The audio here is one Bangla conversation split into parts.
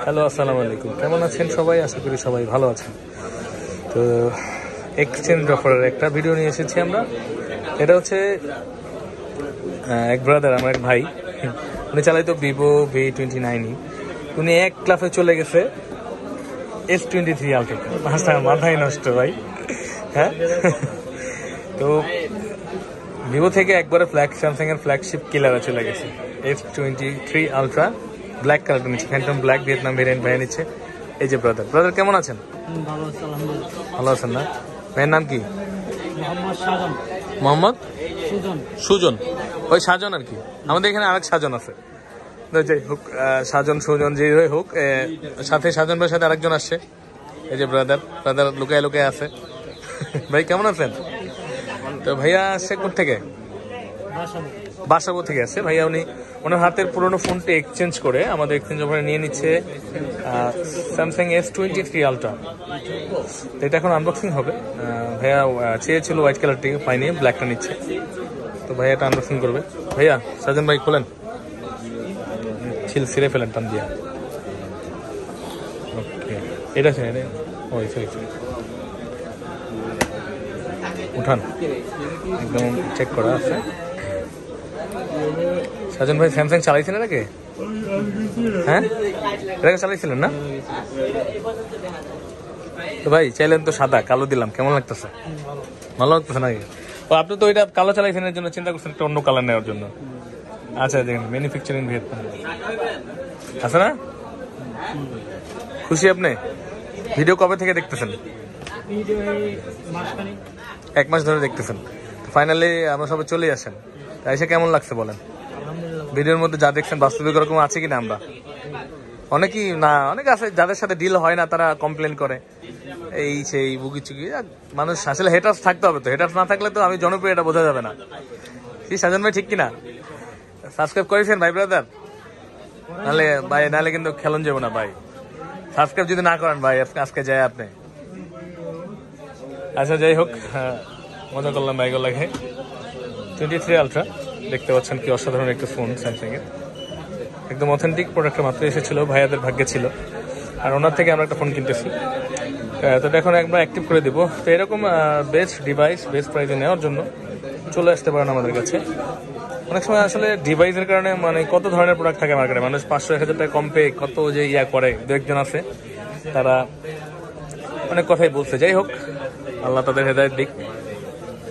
হ্যালো, আসসালামু আলাইকুম। কেমন আছেন সবাই? আশা করি সবাই ভালো আছেন। তো এক্সচেঞ্জ অফারের একটা ভিডিও নিয়ে এসেছি আমরা। এটা হচ্ছে এক ব্রাদার, আমার এক ভাই, উনি চালাইতো ভিভো V29। উনি এক ক্লাফে চলে গেছে S23 আলট্রা। মাথায় নষ্ট ভাই। হ্যাঁ, তো ভিভো থেকে একবারে স্যামসাং এর ফ্ল্যাগশিপ কিলারে চলে গেছে S23 আলট্রা। ব্ল্যাক কালারটা নিচ্ছে, ফ্যান্টম ব্ল্যাক ভিয়েতনাম ভেরিয়েন্ট ভাই নিচ্ছে। এই যে ব্রাদার কেমন আছেন? ভালো আছেন না? ভাইয়ের নাম কি? মোহাম্মদ সুজন। ওই সাজন আর কি, আমাদের এখানে আরেক সাজন আছে। যাই হোক, সুজন যে হোক, সাথে সাজন ভাইয়ের সাথে আরেকজন আসছে। এই যে ব্রাদার লুকায় আছে। ভাই কেমন আছেন? তো ভাইয়া আসছে কোথেকে? বাসাবো থেকে আসছে ভাইয়া। ওনার হাতের পুরোনো ফোনটি এক্সচেঞ্জ করে আমাদের এক্সচেঞ্জ অফারে নিয়ে নিচ্ছে স্যামসাং S23 আলট্রা। তো এটা এখন আনবক্সিং হবে। ভাইয়া চেয়েছিল হোয়াইট কালারটি, পাইনি, ব্ল্যাকটা নিচ্ছে। তো ভাইয়া এটা আনবক্সিং করবে। ভাইয়া সাজন ভাই খোলেন, ছিঁড়ে ফেলেন টান দিয়া। ওকে, এটা ওই সরি উঠান, একদম চেক করা আছে। সাজন ভাই স্যামসাং চালাইছিলেন নাকি? হ্যাঁ, এটাকে চালাইছিলেন না? তো ভাই চাইলেন তো সাদা, কালো দিলাম, কেমন লাগতেছে? ভালো লাগতেছে নাকি? ও, আপনি তো এটা কালো চালাইছেন, এর জন্য চিন্তা করছেন একটা অন্য কালার নেওয়ার জন্য। আচ্ছা, দেখেন ম্যানুফ্যাকচারিং ভিয়েতনাম আছে না? খুশি আপনি? ভিডিও কবে থেকে দেখতেছেন? 1 মাস ধরে দেখতেছেন। ফাইনালি আমরা সবাই চলে আসেন। এসে কেমন লাগছে বলেন? ভিডিওর মধ্যে যা দেখছেন বাস্তবিক রকম আছে কিনা? আমরা অনেক আছে যাদের সাথে ডিল হয় না, তারা কমপ্লেন করে এই সেই বুকি চুকি। মানুষ আসলে হেটার্স থাকতে হবে, তো হেটার্স না থাকলে তো আমি জনপ্রিয় এটা বোঝা যাবে না। কি সাজন ভাই ঠিক কিনা? সাবস্ক্রাইব করেছেন ভাই ব্রাদার? নাহলে কিন্তু খেলন যাবো না ভাই। সাবস্ক্রাইব যদি না করেন ভাই, আজকে যায় আপনি। আচ্ছা, যাই হোক, মজা করলাম ভাইগুলোকে। 23 আলট্রা দেখতে পাচ্ছেন, কি অসাধারণ একটা ফোন স্যামসাং এর। একদম অথেন্টিক প্রোডাক্টটা মাত্র এসেছিল, ভাইয়াদের ভাগ্যে ছিল। আর ওনার থেকে আমরা একটা ফোন কিনতেছি। তো এখন একবার অ্যাক্টিভ করে দিব। তো এরকম বেস্ট ডিভাইস বেস্ট প্রাইসে নেওয়ার জন্য চলে আসতে পারেন আমাদের কাছে। অনেক সময় আসলে ডিভাইসের কারণে কত ধরনের প্রোডাক্ট থাকে মার্কেটে, মানুষ 500-1000 টাকা কম পেয়ে কত যে করে, দু একজন আছে তারা অনেক কথাই বলছে। যাই হোক, আল্লাহ তাদের হেদায়েত দিক।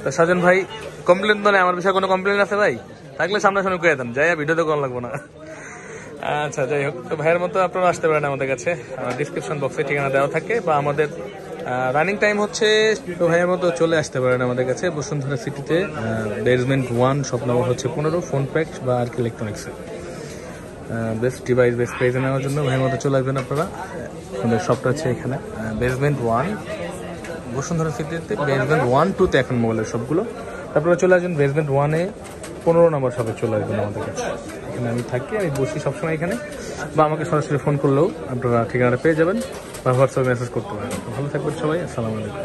তো সাজন ভাই কমপ্লেন তো নেই, আমার বিষয়ে কোনো কমপ্লেন আছে ভাই? থাকলে সামনাসামনি করে দেন, যাই ভিডিওতে কল লাগবো না। আচ্ছা, যাই হোক, তো ভাইয়ের মতো আপনারা আসতে পারেন আমাদের কাছে। ডিসক্রিপশন বক্সে ঠিকানা দেওয়া থাকে, বা আমাদের রানিং টাইম হচ্ছে। তো ভাইয়ের মতো চলে আসতে পারেন আমাদের কাছে বসুন্ধরা সিটিতে, বেসমেন্ট 1, শপ নম্বর হচ্ছে 15, ফোন প্যাক্স বা আর কি ইলেকট্রনিক্সে। বেস্ট ডিভাইস বেস্ট প্রাইসে নেওয়ার জন্য ভাইয়ের মতো চলে আসবেন আপনারা। আমাদের শপটা হচ্ছে এখানে বেসমেন্ট 1 বসুন্ধরা সিটিতে, বেসমেন্ট 1-2-তে এখন মোবাইলের সবগুলো। তারপরে চলে আসবেন বেসমেন্ট 1-এ 15 নম্বর শপে চলে আসবেন আমাদের কাছে। এখানে আমি থাকি, আমি বসি সবসময় এখানে, বা আমাকে সরাসরি ফোন করলেও আপনারা ঠিকানাটা পেয়ে যাবেন, বা হোয়াটসঅ্যাপে মেসেজ করতে পারেন। ভালো থাকবেন সবাই, আসসালামু আলাইকুম।